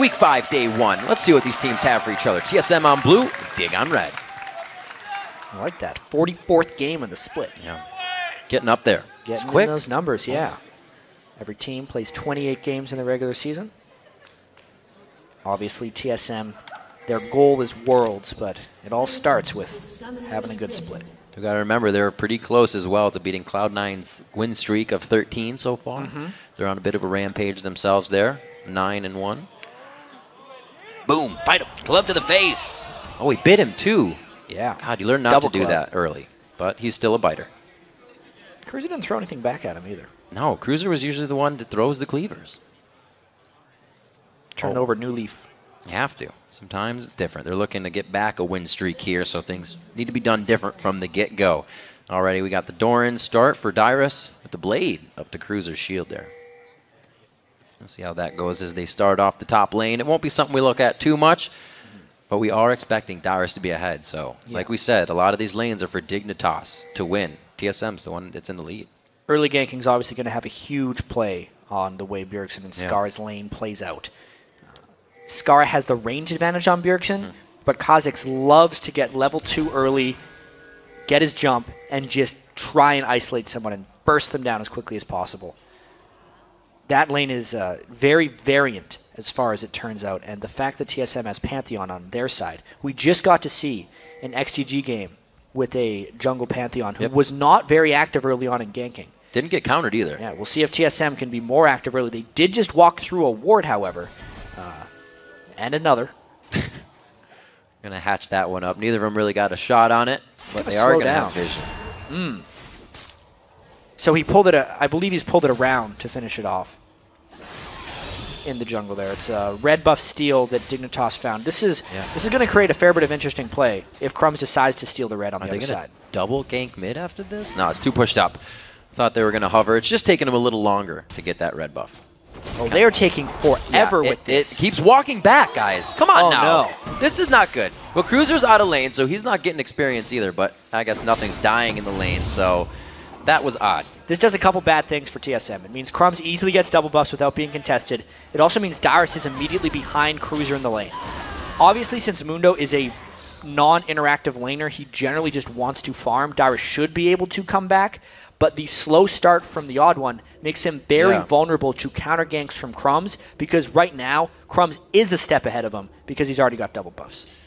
Week 5, Day 1. Let's see what these teams have for each other. TSM on blue, Dig on red. I like that. 44th game of the split. Yeah. Getting up there. Getting quick. in those numbers, yeah. Every team plays 28 games in the regular season. Obviously, TSM, their goal is Worlds, but it all starts with having a good split. We got to remember they're pretty close as well to beating Cloud9's win streak of 13 so far. They're on a bit of a rampage themselves there, 9-1. Boom! Bite him. Club to the face. Oh, he bit him too. Yeah. God, you learn not Double to do club. that early, but he's still a biter. Cruiser didn't throw anything back at him either. No, Cruiser was usually the one that throws the cleavers. Turned over new leaf. You have to. Sometimes it's different. They're looking to get back a win streak here, so things need to be done different from the get-go. Already we got the Doran start for Dyrus with the blade up to Cruiser's shield there. Let's see how that goes as they start off the top lane. It won't be something we look at too much, but we are expecting Dyrus to be ahead. So, like we said, a lot of these lanes are for Dignitas to win. TSM's the one that's in the lead. Early ganking is obviously going to have a huge play on the way Bjergsen and Skar's lane plays out. Skar has the range advantage on Bjergsen, but Kha'Zix loves to get level 2 early, get his jump, and just try and isolate someone and burst them down as quickly as possible. That lane is very variant as far as it turns out, and the fact that TSM has Pantheon on their side. We just got to see an XGG game with a jungle Pantheon who was not very active early on in ganking. Didn't get countered either. Yeah, we'll see if TSM can be more active early. They did just walk through a ward, however, and another. Gonna hatch that one up. Neither of them really got a shot on it, but they are gonna have vision. So he pulled it. I believe he's pulled it around to finish it off in the jungle there. It's a red buff steal that Dignitas found. This is going to create a fair bit of interesting play if Crumbs decides to steal the red on the other side. Double gank mid after this? No, it's too pushed up. Thought they were going to hover. It's just taking them a little longer to get that red buff. Oh, they are taking forever with this. It keeps walking back, guys. Come on now. No. This is not good. Well, Cruiser's out of lane, so he's not getting experience either, but I guess nothing's dying in the lane, so that was odd. This does a couple bad things for TSM. It means Crumbs easily gets double buffs without being contested. It also means Dyrus is immediately behind Cruiser in the lane. Obviously, since Mundo is a non-interactive laner, he generally just wants to farm. Dyrus should be able to come back, but the slow start from the odd one makes him very vulnerable to counter ganks from Crumbs, because right now, Crumbs is a step ahead of him because he's already got double buffs.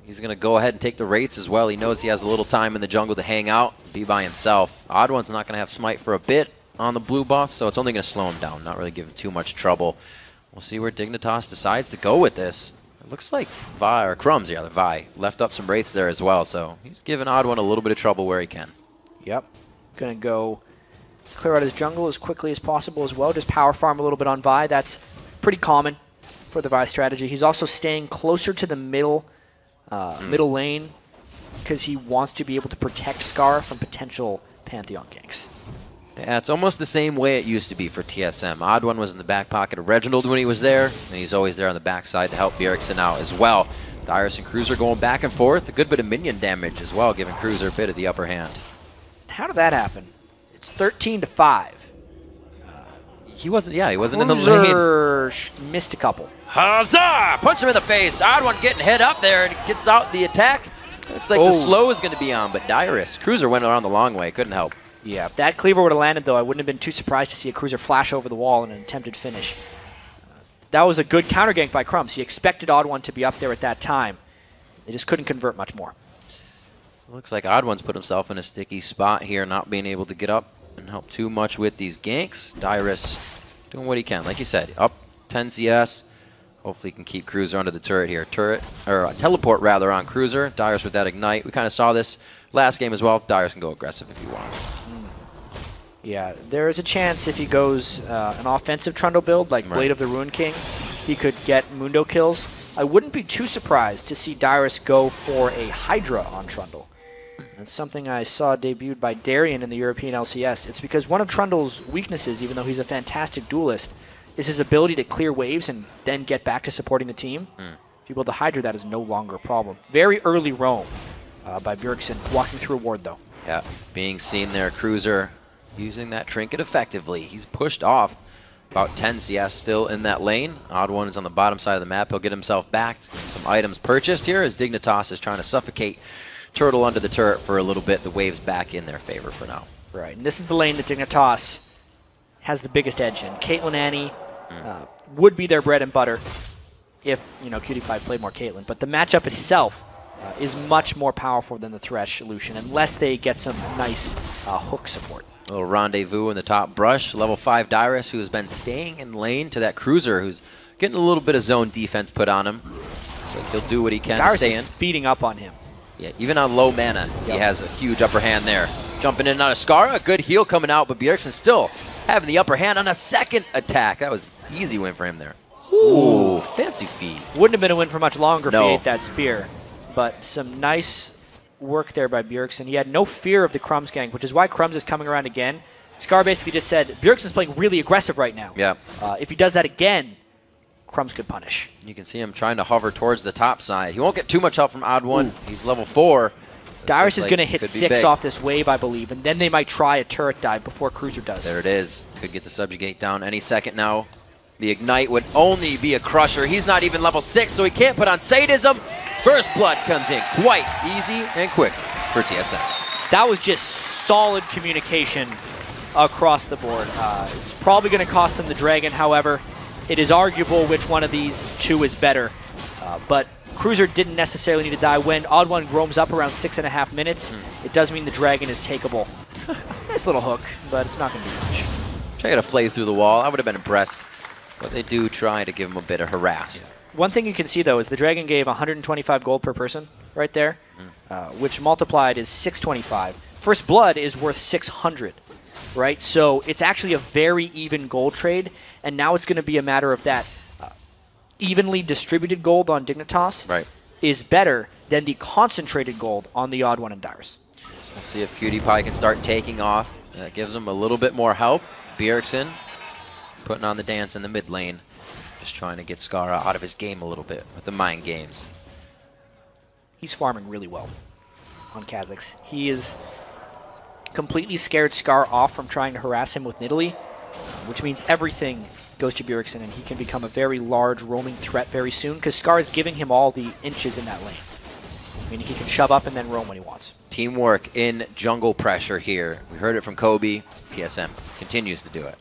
He's going to go ahead and take the rates as well. He knows he has a little time in the jungle to hang out, be by himself. Odd One's not going to have Smite for a bit on the blue buff, so it's only going to slow him down, not really give him too much trouble. We'll see where Dignitas decides to go with this. It looks like Vi, or Crumbs, the Vi, left up some Wraiths there as well, so he's giving Odd One a little bit of trouble where he can. Yep. Going to go clear out his jungle as quickly as possible as well. Just power farm a little bit on Vi. That's pretty common for the Vi strategy. He's also staying closer to the middle lane because he wants to be able to protect Scar from potential Pantheon ganks. Yeah, it's almost the same way it used to be for TSM. Odd One was in the back pocket of Reginald when he was there, and he's always there on the backside to help Bjergsen out as well. Dyrus and Cruiser going back and forth. A good bit of minion damage as well, giving Cruiser a bit of the upper hand. How did that happen? It's 13-5. He wasn't in the lane. Cruiser missed a couple. Huzzah! Punch him in the face. Odd One getting hit up there and gets out the attack. Looks like the slow is going to be on, but Dyrus. Cruiser went around the long way. Couldn't help. Yeah, if that cleaver would have landed, though, I wouldn't have been too surprised to see a Cruiser flash over the wall in an attempted finish. That was a good counter gank by Crumbs. He expected Odd One to be up there at that time. They just couldn't convert much more. Looks like Odd One's put himself in a sticky spot here, not being able to get up and help too much with these ganks. Dyrus doing what he can. Like you said, up 10 CS. Hopefully he can keep Cruiser under the turret here. Teleport rather on Cruiser. Dyrus with that ignite. We kind of saw this last game as well. Dyrus can go aggressive if he wants. Yeah, there is a chance if he goes an offensive Trundle build like Blade of the Ruin King, he could get Mundo kills. I wouldn't be too surprised to see Dyrus go for a Hydra on Trundle. That's something I saw debuted by Darien in the European LCS. It's because one of Trundle's weaknesses, even though he's a fantastic duelist, is his ability to clear waves and then get back to supporting the team. If you build a Hydra, that is no longer a problem. Very early roam by Bjergsen, walking through a ward, though. Yeah, being seen there, Cruiser using that trinket effectively. He's pushed off About 10 CS still in that lane. Odd One is on the bottom side of the map. He'll get himself back. Some items purchased here as Dignitas is trying to suffocate Turtle under the turret for a little bit. The wave's back in their favor for now. Right, and this is the lane that Dignitas has the biggest edge in. Caitlyn Annie would be their bread and butter if, you know, Cutie Pie played more Caitlyn. But the matchup itself is much more powerful than the Thresh Lucian, unless they get some nice hook support. A little rendezvous in the top brush. Level 5 Dyrus, who has been staying in lane to that Cruiser, who's getting a little bit of zone defense put on him. So he'll do what he can to stay in. Beating up on him. Yeah, even on low mana, he has a huge upper hand there. Jumping in and out of Skara, a good heal coming out, but Bjergsen still having the upper hand on a second attack. That was an easy win for him there. Ooh, fancy feed. Wouldn't have been a win for much longer if he ate that spear. But some nice work there by Bjergsen. He had no fear of the Crumbs gank, which is why Crumbs is coming around again. Scar basically just said, Bjergsen's playing really aggressive right now. Yeah. If he does that again, Crumbs could punish. You can see him trying to hover towards the top side. He won't get too much help from Odd One. Ooh. He's level 4. Dyrus is going to hit 6 off this wave, I believe, and then they might try a turret dive before Cruiser does. There it is. Could get the Subjugate down any second now. The Ignite would only be a crusher. He's not even level 6, so he can't put on Sadism. First Blood comes in quite easy and quick for TSM. That was just solid communication across the board. It's probably going to cost them the Dragon, however. It is arguable which one of these two is better. But Cruiser didn't necessarily need to die. When Odd One roams up around 6.5 minutes, it does mean the Dragon is takeable. Nice little hook, but it's not going to be much. Try to flay through the wall. I would have been impressed. But they do try to give him a bit of harass. Yeah. One thing you can see, though, is the Dragon gave 125 gold per person right there, which multiplied is 625. First Blood is worth 600, right? So it's actually a very even gold trade, and now it's going to be a matter of that evenly distributed gold on Dignitas is better than the concentrated gold on the Odd One and Dyrus. We'll see if Cutie Pie can start taking off. That gives him a little bit more help. Bjergsen putting on the dance in the mid lane. Just trying to get Skara out of his game a little bit with the mind games. He's farming really well on Kha'Zix. He is completely scared Scar off from trying to harass him with Nidalee, which means everything goes to Bjergsen, and he can become a very large roaming threat very soon because Scar is giving him all the inches in that lane. I mean, he can shove up and then roam when he wants. Teamwork in jungle pressure here. We heard it from Kobe. TSM continues to do it.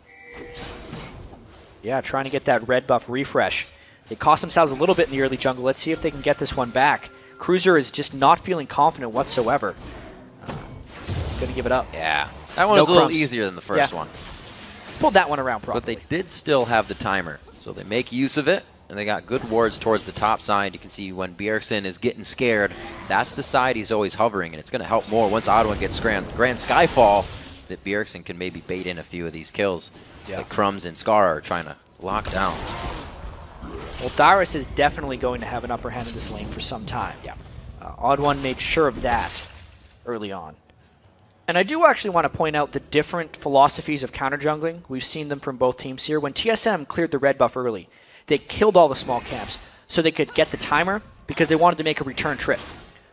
Yeah, trying to get that red buff refresh. They cost themselves a little bit in the early jungle. Let's see if they can get this one back. Cruiser is just not feeling confident whatsoever. Going to give it up. Yeah, that one was a little easier than the first one. Pulled that one around properly. But they did still have the timer, so they make use of it, and they got good wards towards the top side. You can see when Bjergsen is getting scared, that's the side he's always hovering, and it's going to help more once Odd One gets Grand Skyfall, that Bjergsen can maybe bait in a few of these kills. Like Crumbs and Scar are trying to lock down. Well, Dyrus is definitely going to have an upper hand in this lane for some time. Yeah. Odd One made sure of that early on. And I do actually want to point out the different philosophies of counter jungling. We've seen them from both teams here. When TSM cleared the red buff early, they killed all the small camps so they could get the timer because they wanted to make a return trip.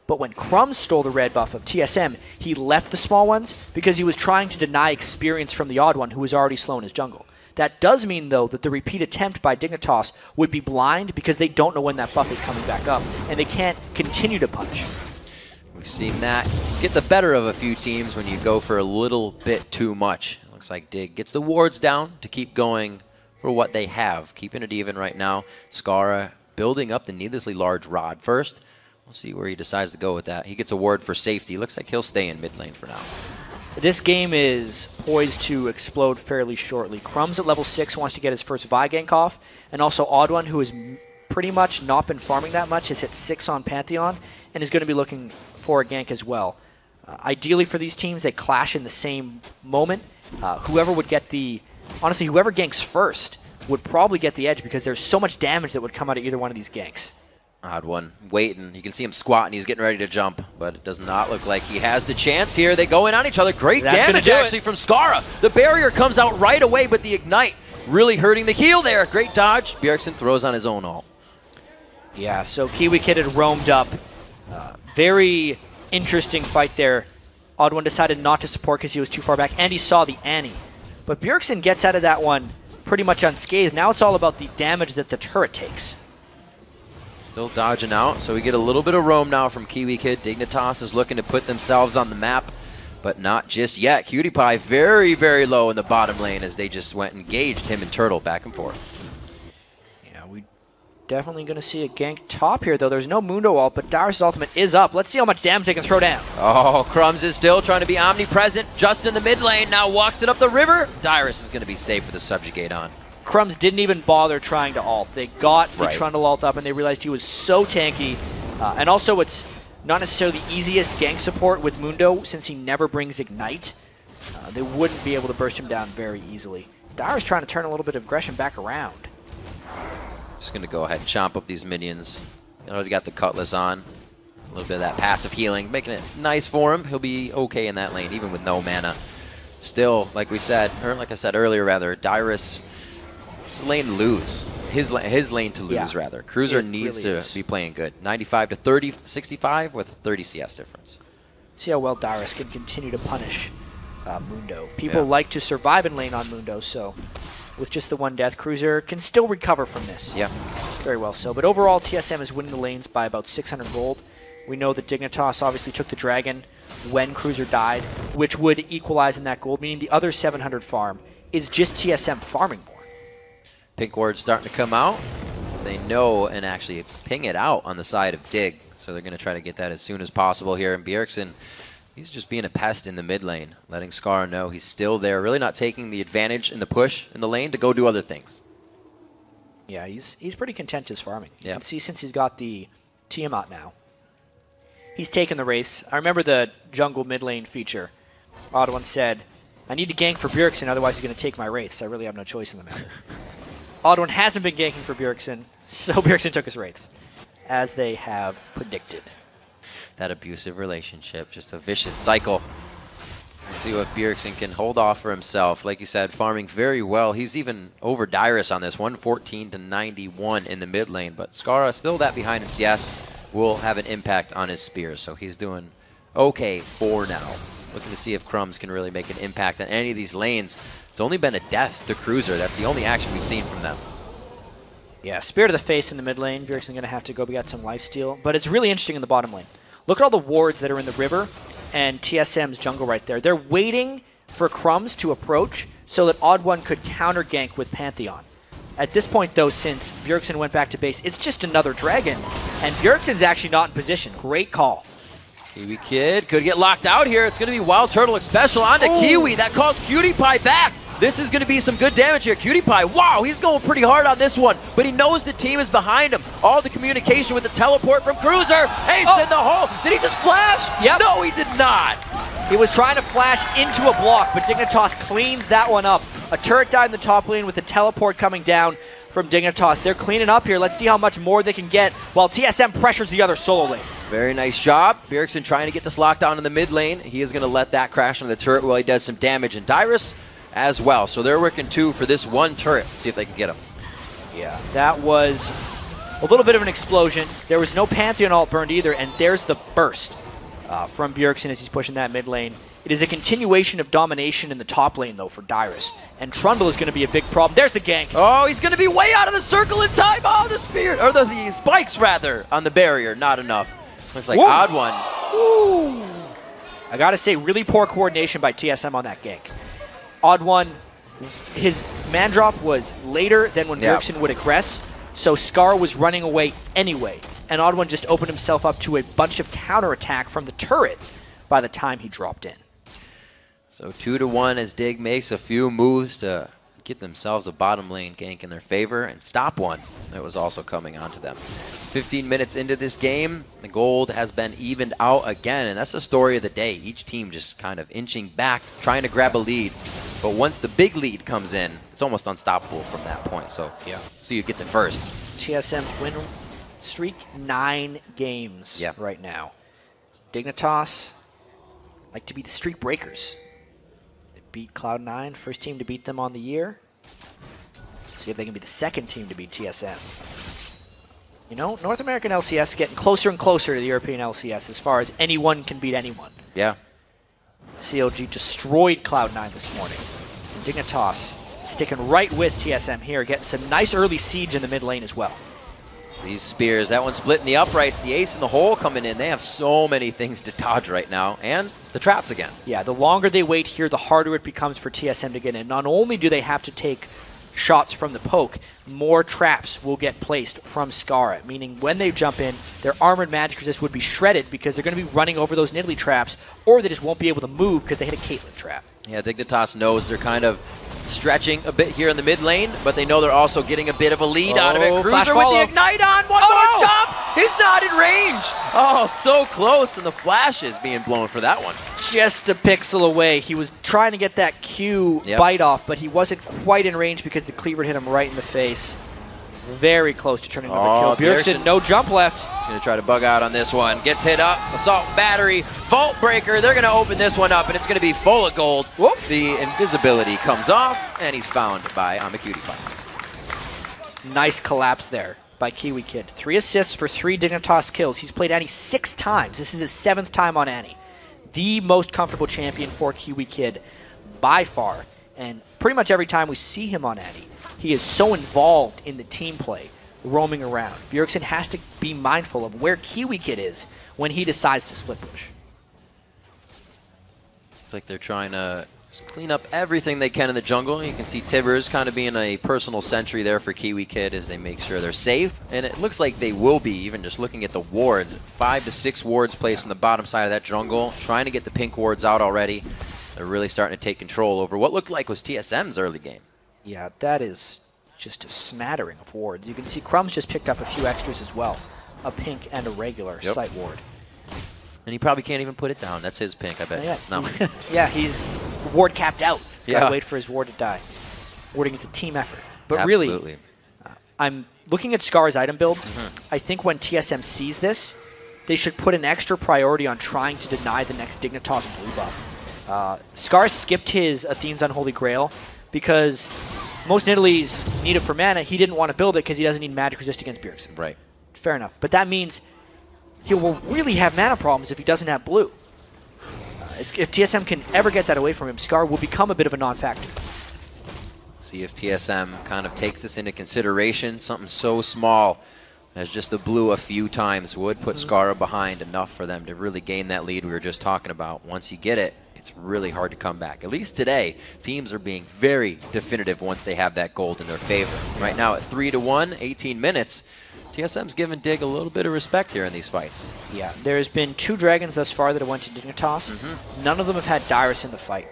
But when Crumbs stole the red buff of TSM, he left the small ones because he was trying to deny experience from the Odd One who was already slow in his jungle. That does mean, though, that the repeat attempt by Dignitas would be blind because they don't know when that buff is coming back up, and they can't continue to punish. We've seen that get the better of a few teams when you go for a little bit too much. It looks like Dig gets the wards down to keep going for what they have. Keeping it even right now. Skara building up the needlessly large rod first. We'll see where he decides to go with that. He gets a ward for safety. Looks like he'll stay in mid lane for now. This game is poised to explode fairly shortly. Crumbs at level 6 wants to get his first Vi gank off, and also Odd One, who has pretty much not been farming that much, has hit 6 on Pantheon, and is going to be looking for a gank as well. Ideally for these teams, they clash in the same moment. Whoever would get the... Honestly, whoever ganks first would probably get the edge because there's so much damage that would come out of either one of these ganks. Odd One waiting. You can see him squatting. He's getting ready to jump, but it does not look like he has the chance here. They go in on each other. Great damage actually from Skara. The barrier comes out right away, but the Ignite really hurting the heal there. Great dodge. Bjergsen throws on his own ult. Yeah, so Kiwi Kid had roamed up. Very interesting fight there. Odd One decided not to support because he was too far back, and he saw the Annie. But Bjergsen gets out of that one pretty much unscathed. Now it's all about the damage that the turret takes. Still dodging out, so we get a little bit of roam now from Kiwi Kid. Dignitas is looking to put themselves on the map, but not just yet. Cutie Pie very, very low in the bottom lane as they just went and engaged him and Turtle back and forth. Yeah, we definitely going to see a gank top here, though. There's no Mundo ult, but Dyrus' ultimate is up. Let's see how much damage they can throw down. Oh, Crumbs is still trying to be omnipresent just in the mid lane. Now walks it up the river. Dyrus is going to be safe with the subjugate on. Crumbs didn't even bother trying to ult. They got the Trundle ult up, and they realized he was so tanky. And also, it's not necessarily the easiest gank support with Mundo, since he never brings Ignite. They wouldn't be able to burst him down very easily. Dyrus trying to turn a little bit of aggression back around. Just going to go ahead and chomp up these minions. You know, he got the Cutlass on. A little bit of that passive healing, making it nice for him. He'll be okay in that lane, even with no mana. Still, like we said, or like I said earlier, rather, Dyrus... lane to lose. His lane to lose, rather. Cruiser needs to be playing good. 95 to 30, 65 with 30 CS difference. See how well Dyrus can continue to punish Mundo. People like to survive in lane on Mundo, so with just the one death, Cruiser can still recover from this. Yeah. Very well so. But overall, TSM is winning the lanes by about 600 gold. We know that Dignitas obviously took the Dragon when Cruiser died, which would equalize in that gold, meaning the other 700 farm is just TSM farming more. Pink Ward's starting to come out. They know and actually ping it out on the side of Dig, so they're going to try to get that as soon as possible here. And Bjergsen, he's just being a pest in the mid lane, letting Scar know he's still there, really not taking the advantage in the push in the lane to go do other things. Yeah, he's pretty content just farming. You can see since he's got the Tiamat now, he's taken the race. I remember the jungle mid lane feature. Odd One said, I need to gank for Bjergsen, otherwise he's going to take my wraiths. I really have no choice in the matter. Odd One hasn't been ganking for Bjergsen, so Bjergsen took his wraiths, as they have predicted. That abusive relationship, just a vicious cycle. We'll see what Bjergsen can hold off for himself. Like you said, farming very well. He's even over Dyrus on this, 114 to 91 in the mid lane. But Skara, still that behind in CS, will have an impact on his spears. So he's doing okay for now. Looking to see if Crumbs can really make an impact on any of these lanes. It's only been a death to Cruiser. That's the only action we've seen from them. Yeah, Spear to the face in the mid lane. Bjergsen going to have to go get some lifesteal. But it's really interesting in the bottom lane. Look at all the wards that are in the river and TSM's jungle right there. They're waiting for Crumbs to approach so that Odd One could counter gank with Pantheon. At this point, though, since Bjergsen went back to base, it's just another dragon. And Bjergsen's actually not in position. Great call. Kiwi Kid could get locked out here. It's going to be Wild Turtle special onto Kiwi. That calls Cutie Pie back. This is going to be some good damage here. Cutie Pie, wow, he's going pretty hard on this one, but he knows the team is behind him. All the communication with the teleport from Cruiser. Ace in the hole. Did he just flash? Yep. No, he did not. He was trying to flash into a block, but Dignitas cleans that one up. A turret died in the top lane with the teleport coming down from Dignitas. They're cleaning up here. Let's see how much more they can get while TSM pressures the other solo lanes. Very nice job. Bjergsen trying to get this lockdown in the mid lane. He is going to let that crash on the turret while he does some damage. And Dyrus as well. So they're working two for this one turret. See if they can get him. Yeah, that was a little bit of an explosion. There was no Pantheon ult burned either, and there's the burst from Bjergsen as he's pushing that mid lane. It is a continuation of domination in the top lane, though, for Dyrus. And Trundle is going to be a big problem. There's the gank. Oh, he's going to be way out of the circle in time. Oh, the spear, or the spikes, rather, on the barrier. Not enough. Looks like Odd One. Woo. I got to say, really poor coordination by TSM on that gank. Odd One, his man drop was later than when Bjergsen would aggress, so Scar was running away anyway. And Odd One just opened himself up to a bunch of counterattack from the turret by the time he dropped in. So 2-1 as Dig makes a few moves to get themselves a bottom lane gank in their favor and stop one that was also coming onto them. 15 minutes into this game, the gold has been evened out again, and that's the story of the day. Each team just kind of inching back, trying to grab a lead. But once the big lead comes in, it's almost unstoppable from that point. So see who gets it first. TSM's win streak, 9 games right now. Dignitas like to be the streak breakers. They beat Cloud9, first team to beat them on the year. See if they can be the second team to beat TSM. You know, North American LCS getting closer and closer to the European LCS as far as anyone can beat anyone. Yeah. CLG destroyed Cloud9 this morning. And Dignitas sticking right with TSM here, getting some nice early siege in the mid lane as well. These spears, that one splitting the uprights, the ace in the hole coming in. They have so many things to dodge right now, and the traps again. Yeah, the longer they wait here, the harder it becomes for TSM to get in. Not only do they have to take shots from the poke, more traps will get placed from Skara, meaning when they jump in, their armored magic resist would be shredded because they're going to be running over those Nidalee traps, or they just won't be able to move because they hit a Caitlyn trap. Yeah, Dignitas knows they're kind of stretching a bit here in the mid lane, but they know they're also getting a bit of a lead out of it. Cruiser with the ignite on, one more jump! He's not in range! Oh, so close, and the flash is being blown for that one. Just a pixel away. He was trying to get that Q bite off, but he wasn't quite in range because the cleaver hit him right in the face. Very close to turning another kill. Bjergsen, no jump left. He's going to try to bug out on this one. Gets hit up. Assault battery. Vault breaker. They're going to open this one up, and it's going to be full of gold. Whoop. The invisibility comes off, and he's found by AmaCutiePie. Nice collapse there by Kiwi Kid. 3 assists for 3 Dignitas kills. He's played Annie 6 times. This is his 7th time on Annie. The most comfortable champion for Kiwi Kid by far. And pretty much every time we see him on Annie, he is so involved in the team play, roaming around. Bjergsen has to be mindful of where Kiwi Kid is when he decides to split push. It's like they're trying to clean up everything they can in the jungle. You can see Tibbers kind of being a personal sentry there for Kiwi Kid as they make sure they're safe. And it looks like they will be, even just looking at the wards. 5 to 6 wards placed on the bottom side of that jungle, trying to get the pink wards out already. They're really starting to take control over what looked like was TSM's early game. Yeah, that is just a smattering of wards. You can see Crumbs just picked up a few extras as well. A pink and a regular sight ward. And he probably can't even put it down. That's his pink, I bet. Yeah, No. yeah, he's ward capped out. He's got to wait for his ward to die. Warding is a team effort. But Absolutely. Really, I'm looking at Scar's item build. I think when TSM sees this, they should put an extra priority on trying to deny the next Dignitas blue buff. Scar skipped his Athene's Unholy Grail because most Nidalees need it for mana. He didn't want to build it because he doesn't need magic resist against Bjergsen. Right. Fair enough. But that means he will really have mana problems if he doesn't have blue. If TSM can ever get that away from him, Scar will become a bit of a non-factor. See if TSM kind of takes this into consideration. Something so small as just the blue a few times would put Scar behind enough for them to really gain that lead we were just talking about. Once you get it, it's really hard to come back. At least today, teams are being very definitive once they have that gold in their favor. Right now at 3-1, 18 minutes, TSM's given Dig a little bit of respect here in these fights. Yeah, there's been 2 dragons thus far that have went to Dignitas. None of them have had Dyrus in the fight.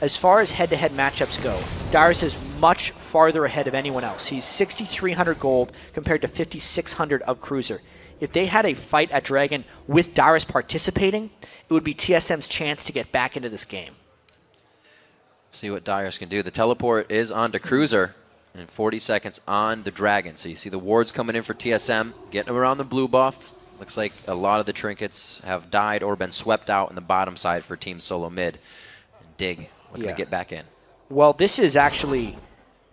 As far as head-to-head matchups go, Dyrus is much farther ahead of anyone else. He's 6,300 gold compared to 5,600 of Cruiser. If they had a fight at Dragon with Dyrus participating, it would be TSM's chance to get back into this game. See what Dyrus can do. The teleport is onto Cruiser, and 40 seconds on the Dragon. So you see the wards coming in for TSM, getting them around the blue buff. Looks like a lot of the trinkets have died or been swept out in the bottom side for Team Solo Mid. Dig looking to get back in. Well, this is actually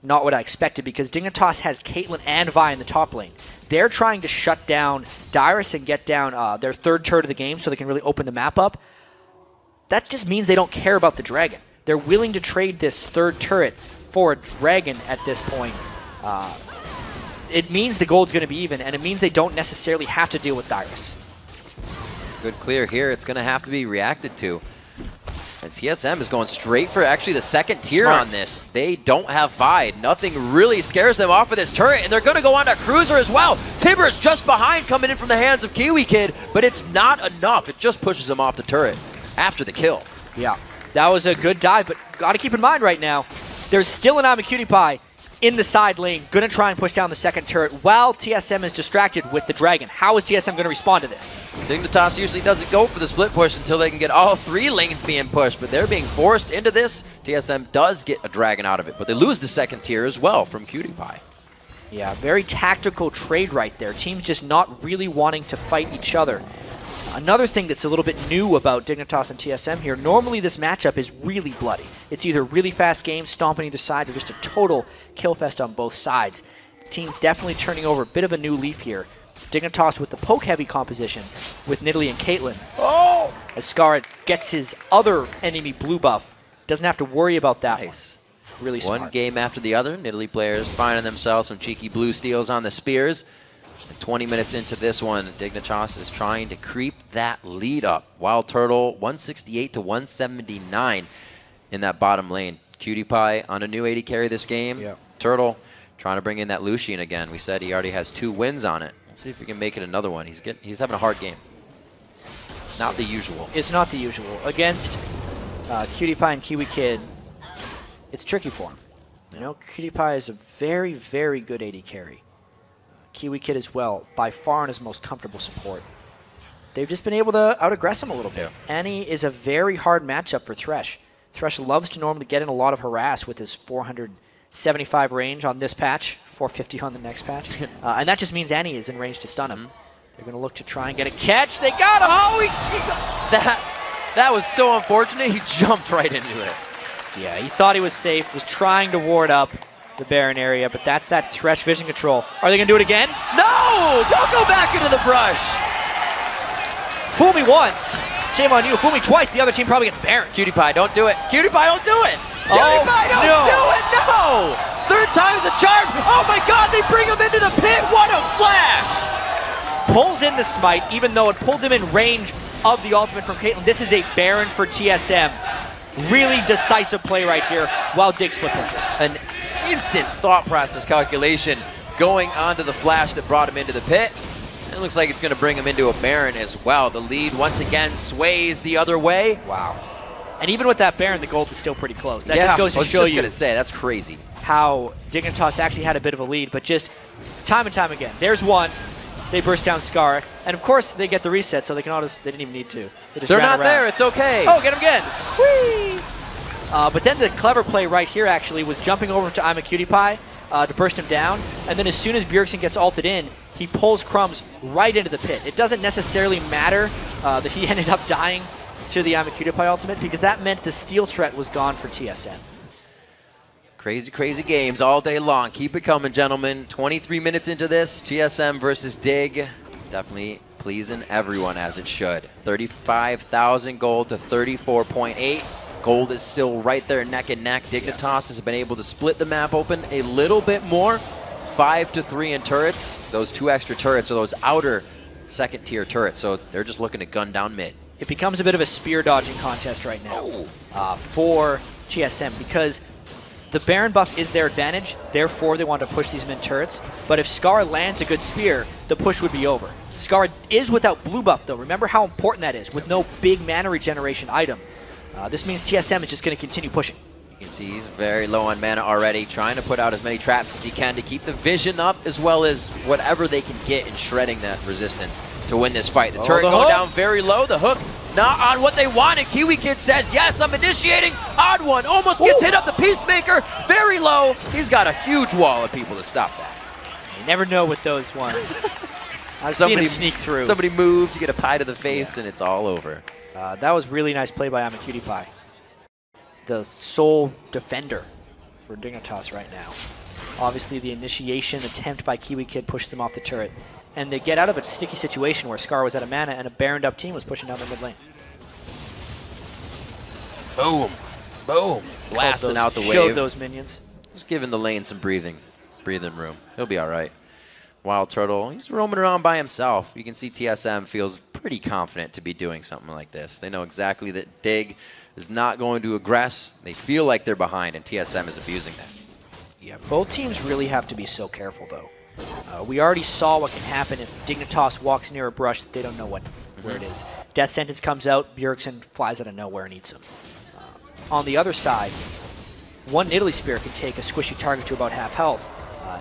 not what I expected because Dignitas has Caitlyn and Vi in the top lane. They're trying to shut down Dyrus and get down their 3rd turret of the game so they can really open the map up. That just means they don't care about the Dragon. They're willing to trade this 3rd turret for a Dragon at this point. It means the gold's going to be even, and it means they don't necessarily have to deal with Dyrus. Good clear here. It's going to have to be reacted to. And TSM is going straight for actually the 2nd tier on this. They don't have Vi. Nothing really scares them off of this turret, and they're going to go on to Cruiser as well. Tibbers just behind coming in from the hands of Kiwi Kid, but it's not enough. It just pushes him off the turret after the kill. Yeah, that was a good dive, but got to keep in mind right now, there's still an AmaCutiePie in the side lane, going to try and push down the 2nd turret while TSM is distracted with the Dragon. How is TSM going to respond to this? Dignitas usually doesn't go for the split push until they can get all 3 lanes being pushed, but they're being forced into this. TSM does get a Dragon out of it, but they lose the 2nd tier as well from CutiePie. Yeah, very tactical trade right there. Teams just not really wanting to fight each other. Another thing that's a little bit new about Dignitas and TSM here, normally this matchup is really bloody. It's either really fast games, stomping either side, or just a total kill fest on both sides. Teams definitely turning over a bit of a new leaf here. Dignitas with the poke-heavy composition with Nidalee and Caitlyn. Oh! As Scar gets his other enemy blue buff, doesn't have to worry about that one. Really smart. One game after the other, Nidalee players finding themselves some cheeky blue steals on the spears. 20 minutes into this one, Dignitas is trying to creep that lead up. Wild Turtle 168 to 179 in that bottom lane. Cutie Pie on a new 80 carry this game. Yeah. Turtle trying to bring in that Lucian again. We said he already has 2 wins on it. Let's see if we can make it another one. He's having a hard game. Not the usual. It's not the usual. Against Cutie Pie and Kiwi Kid, it's tricky for him. You know, Cutie Pie is a very, very good 80 carry. Kiwi Kid as well, by far in his most comfortable support. They've just been able to out-aggress him a little bit. Yeah. Annie is a very hard matchup for Thresh. Thresh loves to normally get in a lot of harass with his 475 range on this patch, 450 on the next patch. And that just means Annie is in range to stun him. They're going to look to try and get a catch. They got him! Oh, that was so unfortunate. He jumped right into it. Yeah, he thought he was safe, was trying to ward up the Baron area, but that's that Thresh vision control. Are they going to do it again? No! Don't go back into the brush! Fool me once. Shame on you. Fool me twice. The other team probably gets Baron. Cutie Pie, don't do it. Cutie Pie, don't do it! Cutie Pie, don't do it! No! Third time's a charm! Oh my god, they bring him into the pit! What a flash! Pulls in the smite, even though it pulled him in range of the ultimate from Caitlyn. This is a Baron for TSM. Really decisive play right here while Dig split pushes. An instant thought process calculation going onto the flash that brought him into the pit. And it looks like it's going to bring him into a Baron as well. The lead once again sways the other way. Wow. And even with that Baron, the gold is still pretty close. That just goes to show you. I was just going to say, that's crazy. How Dignitas actually had a bit of a lead, but just time and time again. There's one. They burst down Scar, and of course they get the reset, so they can they didn't even need to. They're not there. It's okay. Oh, get him again. Whee! But then the clever play right here actually was jumping over to I'm a Cutie Pie to burst him down, and then as soon as Bjergsen gets ulted in, he pulls Crumbs right into the pit. It doesn't necessarily matter that he ended up dying to the I'm a Cutie Pie ultimate, because that meant the steal threat was gone for TSM. Crazy, crazy games all day long. Keep it coming, gentlemen. 23 minutes into this, TSM versus Dig. Definitely pleasing everyone as it should. 35,000 gold to 34.8. Gold is still right there neck and neck. Dignitas has been able to split the map open a little bit more. 5-3 in turrets. Those 2 extra turrets are those outer second-tier turrets, so they're just looking to gun down mid. It becomes a bit of a spear dodging contest right now for TSM, because the Baron buff is their advantage, therefore they want to push these mid turrets. But if Scar lands a good spear, the push would be over. Scar is without blue buff though. Remember how important that is, with no big mana regeneration item. This means TSM is just going to continue pushing. You can see he's very low on mana already, trying to put out as many traps as he can to keep the vision up, as well as whatever they can get in shredding that resistance to win this fight. The turret going down very low, the hook not on what they wanted. Kiwi Kid says, yes, I'm initiating. Odd one almost gets hit up the Peacemaker, very low. He's got a huge wall of people to stop that. You never know with those ones. I've seen him sneak through. Somebody moves, you get a pie to the face, and it's all over. That was really nice play by I'm a Cutie Pie. The sole defender for Dignitas right now. Obviously the initiation attempt by Kiwi Kid pushed them off the turret. And they get out of a sticky situation where Scar was out of mana and a Baroned up team was pushing down the mid lane. Boom. Boom. Blasting out the wave. Showed those minions. Just giving the lane some breathing room. He'll be all right. Wild Turtle, he's roaming around by himself. You can see TSM feels pretty confident to be doing something like this. They know exactly that Dig is not going to aggress. They feel like they're behind, and TSM is abusing that. Yeah, both teams really have to be so careful, though. We already saw what can happen if Dignitas walks near a brush that they don't know where it is. Death Sentence comes out, Bjergsen flies out of nowhere and eats him. On the other side, one Nidalee Spear can take a squishy target to about half health,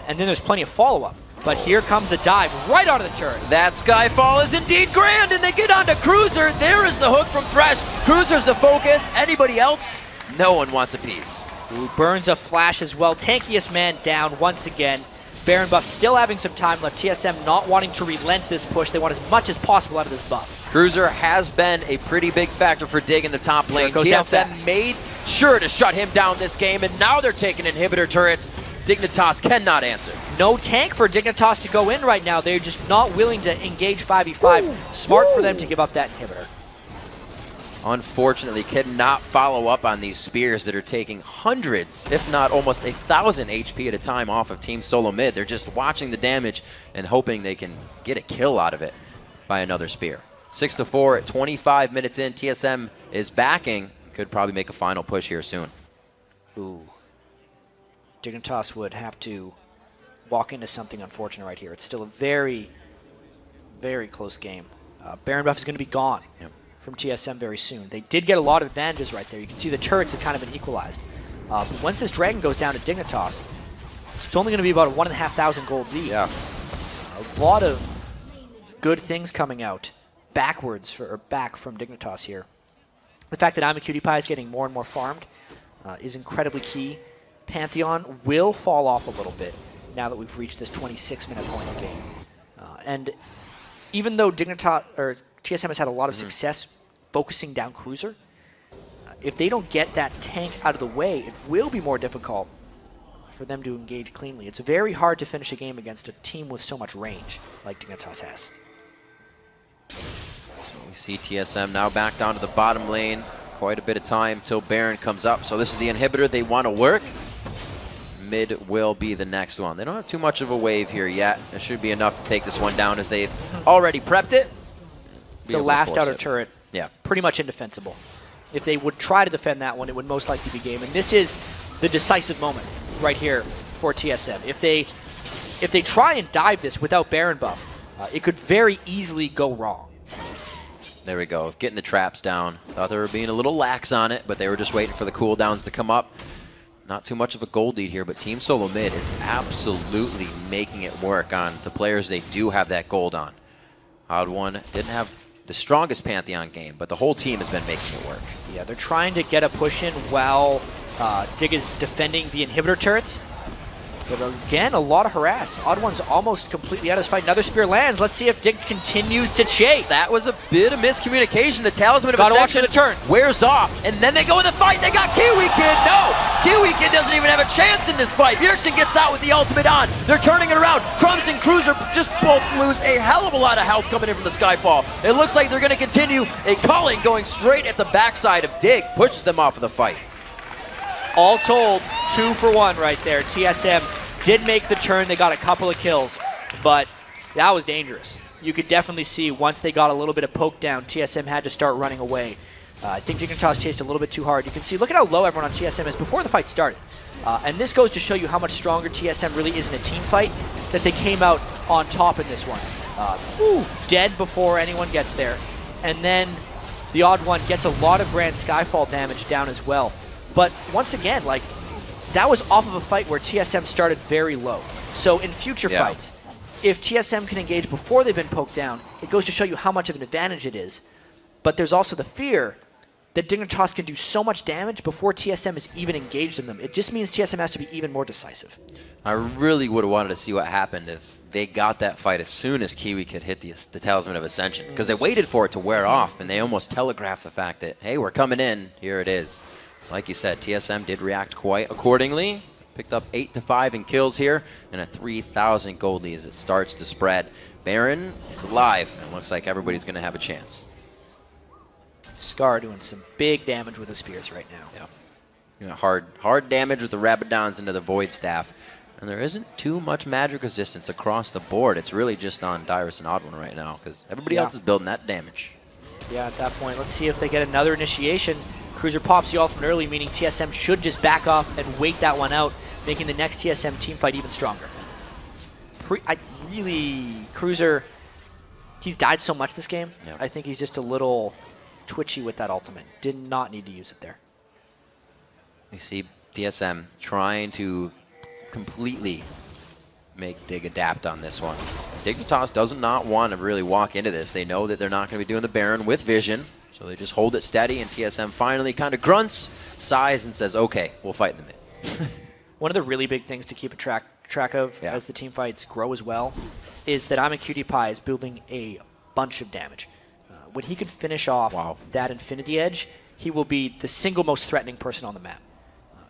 and then there's plenty of follow-up. But here comes a dive right onto the turret. That Skyfall is indeed grand, and they get onto Cruiser. There is the hook from Thresh. Cruiser's the focus. Anybody else? No one wants a piece. Ooh, burns a flash as well. Tankiest man down once again. Baron buff still having some time left. TSM not wanting to relent this push. They want as much as possible out of this buff. Cruiser has been a pretty big factor for Dig in the top lane. TSM made sure to shut him down this game, and now they're taking inhibitor turrets. Dignitas cannot answer. No tank for Dignitas to go in right now. They're just not willing to engage 5v5. Smart for them to give up that inhibitor. unfortunately cannot follow up on these spears that are taking hundreds, if not almost 1,000 HP at a time off of Team Solo Mid. They're just watching the damage and hoping they can get a kill out of it by another spear. 6-4 at 25 minutes in. TSM is backing. Could probably make a final push here soon. Ooh. Dignitas would have to walk into something unfortunate right here. It's still a very, very close game. Baron buff is going to be gone from TSM very soon. They did get a lot of advantages right there. You can see the turrets have kind of been equalized. But once this dragon goes down to Dignitas, it's only going to be about a 1,500 gold lead. Yeah. A lot of good things coming out backwards or back from Dignitas here. The fact that I'm a Cutie Pie is getting more and more farmed is incredibly key. Pantheon will fall off a little bit now that we've reached this 26-minute point of the game. And even though Dignitas or TSM has had a lot of success focusing down Cruiser, if they don't get that tank out of the way, it will be more difficult for them to engage cleanly. It's very hard to finish a game against a team with so much range like Dignitas has. So we see TSM now back down to the bottom lane. Quite a bit of time till Baron comes up. So this is the inhibitor they want to work. Mid will be the next one. They don't have too much of a wave here yet. It should be enough to take this one down as they've already prepped it. The last outer turret, pretty much indefensible. If they would try to defend that one, it would most likely be game. And this is the decisive moment right here for TSM. If they try and dive this without Baron buff, it could very easily go wrong. There we go, getting the traps down. Thought they were being a little lax on it, but they were just waiting for the cooldowns to come up. Not too much of a gold lead here, but Team Solo Mid is absolutely making it work on the players they do have that gold on. Odd1 didn't have the strongest Pantheon game, but the whole team has been making it work. Yeah, they're trying to get a push in while Dig is defending the inhibitor turrets. But again, a lot of harass. Odd1's almost completely out of his fight. Another spear lands. Let's see if Dig continues to chase. That was a bit of miscommunication. The Talisman of Ascension wears off, and then they go in the fight. They got Kiwi Kid. No! Kiwi Kid doesn't even have a chance in this fight. Bjergsen gets out with the ultimate on. They're turning it around. Crumbs and Cruiser just both lose a hell of a lot of health coming in from the Skyfall. It looks like they're going to continue. A Culling going straight at the backside of Dig pushes them off of the fight. All told, 2 for 1 right there. TSM did make the turn. They got a couple of kills, but that was dangerous. You could definitely see once they got a little bit of poke down, TSM had to start running away. I think Dignitas chased a little bit too hard. You can see, look at how low everyone on TSM is before the fight started. And this goes to show you how much stronger TSM really is in a team fight, that they came out on top in this one. Dead before anyone gets there. And then the Odd1 gets a lot of Grand Skyfall damage down as well. But once again, like, that was off of a fight where TSM started very low. So in future fights, if TSM can engage before they've been poked down, it goes to show you how much of an advantage it is. But there's also the fear that Dignitas can do so much damage before TSM is even engaged in them. It just means TSM has to be even more decisive. I really would have wanted to see what happened if they got that fight as soon as Kiwi could hit the Talisman of Ascension. Because they waited for it to wear off, and they almost telegraphed the fact that, hey, we're coming in, here it is. Like you said, TSM did react quite accordingly. Picked up 8-5 in kills here, and a 3,000 gold lead as it starts to spread. Baron is alive, and looks like everybody's going to have a chance. Scar doing some big damage with the spears right now. Yeah, hard damage with the Rabadons into the Void Staff. And there isn't too much magic resistance across the board. It's really just on Dyrus and Odd1 right now, because everybody else is building that damage. Yeah, at that point, let's see if they get another initiation. Cruiser pops the ultimate early, meaning TSM should just back off and wait that one out, making the next TSM team fight even stronger. Cruiser, he's died so much this game. I think he's just a little twitchy with that ultimate. Did not need to use it there. We see TSM trying to completely make Dig adapt on this one. Dignitas does not want to really walk into this. They know that they're not going to be doing the Baron with vision, so they just hold it steady, and TSM finally kind of grunts, sighs, and says, okay, we'll fight in the mid. One of the really big things to keep a track of as the team fights grow as well is that I'm a Cutie Pie is building a bunch of damage. When he could finish off that Infinity Edge, he will be the single most threatening person on the map.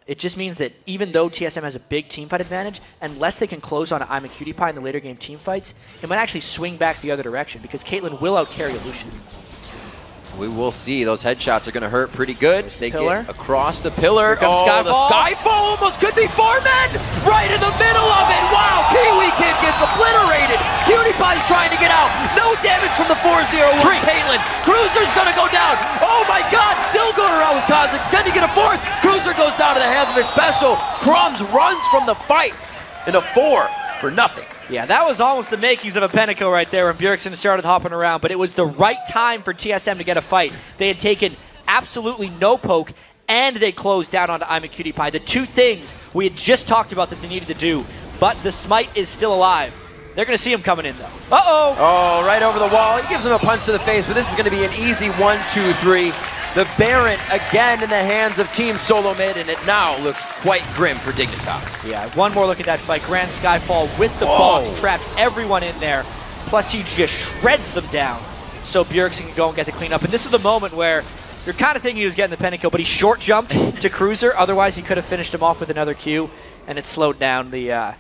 It just means that even though TSM has a big teamfight advantage, unless they can close on I'm a Cutie Pie in the later game teamfights, it might actually swing back the other direction because Caitlyn will out-carry Lucian. We will see. Those headshots are going to hurt pretty good. They pillar. get across the pillar. Oh, Skyfall. The Skyfall almost could be 4 men right in the middle of it. Wow, Kiwi Kid gets obliterated. Cutie Pie's trying to get out. No damage from the 4-0 with Caitlyn. Cruiser's going to go down. Oh my God, still going around with Kha'Zix. Can he get a fourth? Cruiser goes down to the hands of their special. Crumbs runs from the fight in a 4 for nothing. Yeah, that was almost the makings of a Penico right there when Bjergsen started hopping around, but it was the right time for TSM to get a fight. They had taken absolutely no poke, and they closed down onto I'm a Cutie Pie. The two things we had just talked about that they needed to do, but the Smite is still alive. They're going to see him coming in, though. Uh-oh! Oh, right over the wall. He gives him a punch to the face, but this is going to be an easy 1-2-3. The Baron again in the hands of Team Solo Mid, and it now looks quite grim for Dignitas. Yeah, one more look at that fight. Grand Skyfall with the box, trapped everyone in there. Plus, he just shreds them down so Bjergsen can go and get the cleanup. And this is the moment where you're kind of thinking he was getting the Penico, but he short jumped to Cruiser. Otherwise, he could have finished him off with another Q, and it slowed down the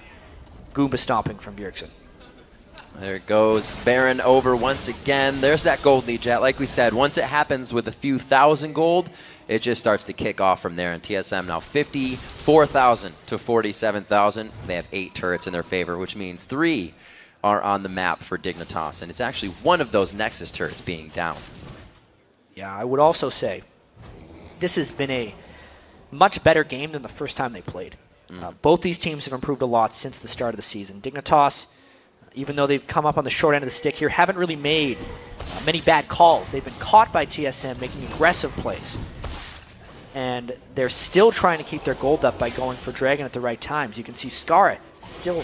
Goomba stomping from Bjergsen. There it goes. Baron over once again. There's that gold lead, Jet. Like we said, once it happens with a few thousand gold, it just starts to kick off from there. And TSM now 54,000 to 47,000. They have 8 turrets in their favor, which means 3 are on the map for Dignitas. And it's actually one of those Nexus turrets being down. Yeah, I would also say this has been a much better game than the first time they played. Both these teams have improved a lot since the start of the season. Dignitas, even though they've come up on the short end of the stick here, haven't really made many bad calls. They've been caught by TSM making aggressive plays. And they're still trying to keep their gold up by going for Dragon at the right times. You can see Skara still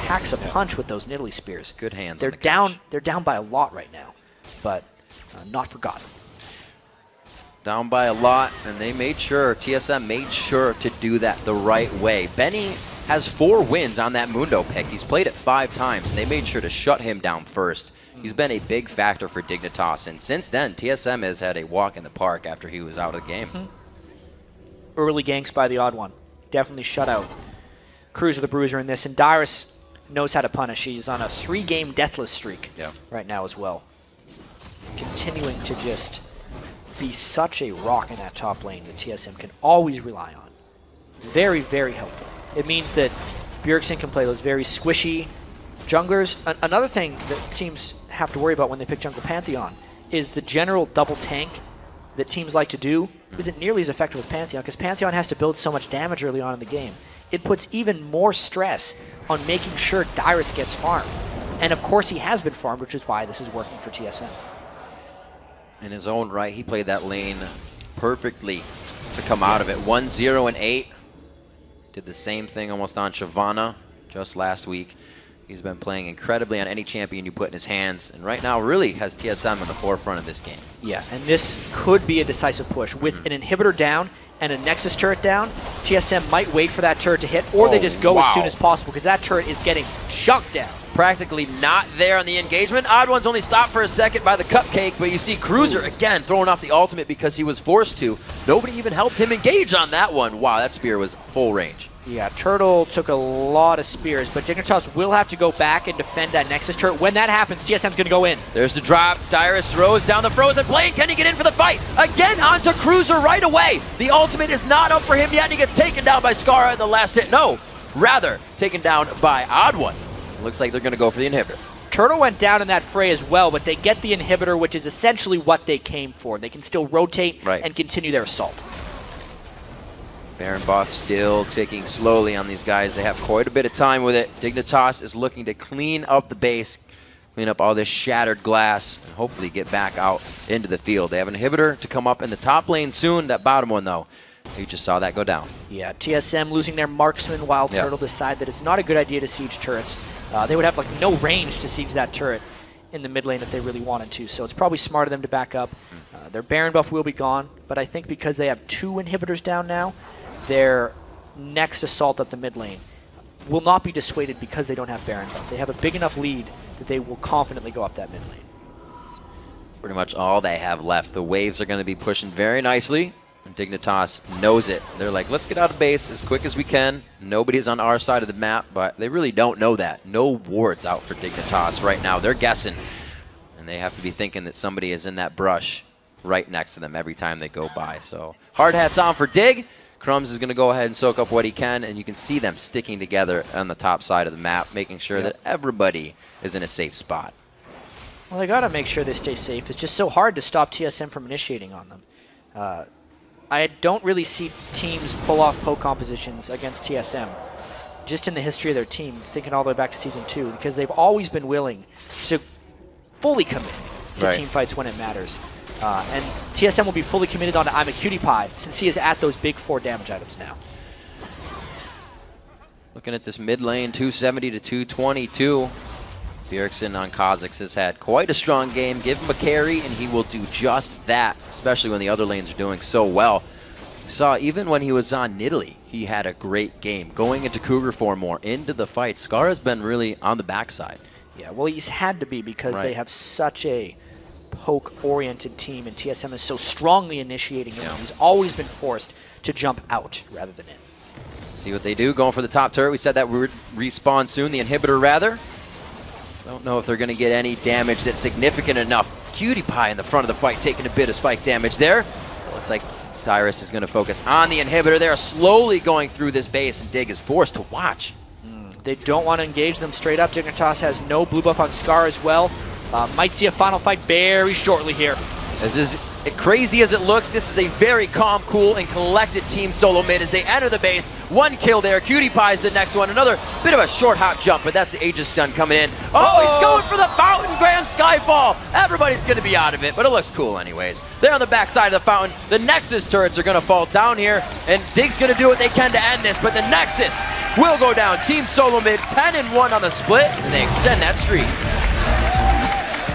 packs a punch with those Nidalee Spears. Good hands. They're down by a lot right now, but not forgotten. Down by a lot, and they made sure, TSM made sure to do that the right way. Benny has 4 wins on that Mundo pick. He's played it 5 times, and they made sure to shut him down first. He's been a big factor for Dignitas, and since then, TSM has had a walk in the park after he was out of the game. Early ganks by the odd one. Definitely shut out Cruiser the Bruiser in this, and Dyrus knows how to punish. He's on a 3-game deathless streak right now as well. Continuing to just be such a rock in that top lane that TSM can always rely on. Very, very helpful. It means that Bjergsen can play those very squishy junglers. Another thing that teams have to worry about when they pick Jungle Pantheon is the general double tank that teams like to do isn't nearly as effective with Pantheon because Pantheon has to build so much damage early on in the game. It puts even more stress on making sure Dyrus gets farmed. And of course he has been farmed, which is why this is working for TSM. In his own right, he played that lane perfectly to come out of it. 1-0 and 8. Did the same thing almost on Shyvana just last week. He's been playing incredibly on any champion you put in his hands, and right now really has TSM in the forefront of this game. Yeah, and this could be a decisive push. With an inhibitor down and a Nexus turret down, TSM might wait for that turret to hit, or they just go as soon as possible, because that turret is getting chunked down. Practically not there on the engagement. Odd One's only stopped for a second by the cupcake, but you see Cruiser again throwing off the ultimate because he was forced to. Nobody even helped him engage on that one. Wow, that spear was full range. Yeah, Turtle took a lot of spears, but Dignitas will have to go back and defend that Nexus turret. When that happens, TSM's going to go in. There's the drop. Dyrus throws down the frozen plane. Can he get in for the fight? Again onto Cruiser right away. The ultimate is not up for him yet, and he gets taken down by Skara in the last hit. No, rather taken down by Odd One. Looks like they're going to go for the inhibitor. Turtle went down in that fray as well, but they get the inhibitor, which is essentially what they came for. They can still rotate and continue their assault. Baron buff still ticking slowly on these guys. They have quite a bit of time with it. Dignitas is looking to clean up the base, clean up all this shattered glass, and hopefully get back out into the field. They have an inhibitor to come up in the top lane soon. That bottom one, though, you just saw that go down. Yeah, TSM losing their marksman while Turtle decide that it's not a good idea to siege turrets. They would have like no range to siege that turret in the mid lane if they really wanted to, so it's probably smart of them to back up. Their Baron buff will be gone, but I think because they have 2 inhibitors down now, their next assault up the mid lane will not be dissuaded because they don't have Baron buff. They have a big enough lead that they will confidently go up that mid lane. Pretty much all they have left. The waves are going to be pushing very nicely, and Dignitas knows it. They're like, let's get out of base as quick as we can. Nobody's on our side of the map, but they really don't know that. No wards out for Dignitas right now. They're guessing, and they have to be thinking that somebody is in that brush right next to them every time they go by. So hard hats on for Dig. Crumbs is going to go ahead and soak up what he can, and you can see them sticking together on the top side of the map, making sure that everybody is in a safe spot. Well, they got to make sure they stay safe. It's just so hard to stop TSM from initiating on them. I don't really see teams pull off poke compositions against TSM, just in the history of their team, thinking all the way back to Season 2, because they've always been willing to fully commit to team fights when it matters. And TSM will be fully committed on I'm a Cutie Pie, since he is at those big 4 damage items now. Looking at this mid lane, 270 to 222. Bjergsen on Kha'Zix has had quite a strong game. Give him a carry, and he will do just that, especially when the other lanes are doing so well. We saw even when he was on Nidalee, he had a great game. Going into Cougar form more, into the fight, Scar has been really on the backside. Yeah, well, he's had to be because they have such a poke-oriented team, and TSM is so strongly initiating him. He's always been forced to jump out rather than in. See what they do, going for the top turret. We said that we would respawn soon, the inhibitor rather. Don't know if they're going to get any damage that's significant enough. Cutie Pie in the front of the fight, taking a bit of spike damage there. Looks like Dyrus is going to focus on the inhibitor. They're slowly going through this base, and Dig is forced to watch. They don't want to engage them straight up. Dignitas has no blue buff on Scar as well. Might see a final fight very shortly here. This is crazy as it looks. This is a very calm, cool, and collected team solo mid as they enter the base. 1 kill there. Cutie Pie is the next one. Another bit of a short hop jump, but that's the Aegis stun coming in. Oh, he's going for the fountain Grand Skyfall. Everybody's going to be out of it, but it looks cool anyways. They're on the back side of the fountain. The Nexus turrets are going to fall down here, and Dig's going to do what they can to end this, but the Nexus will go down. Team solo mid, 10-1 on the split, and they extend that streak.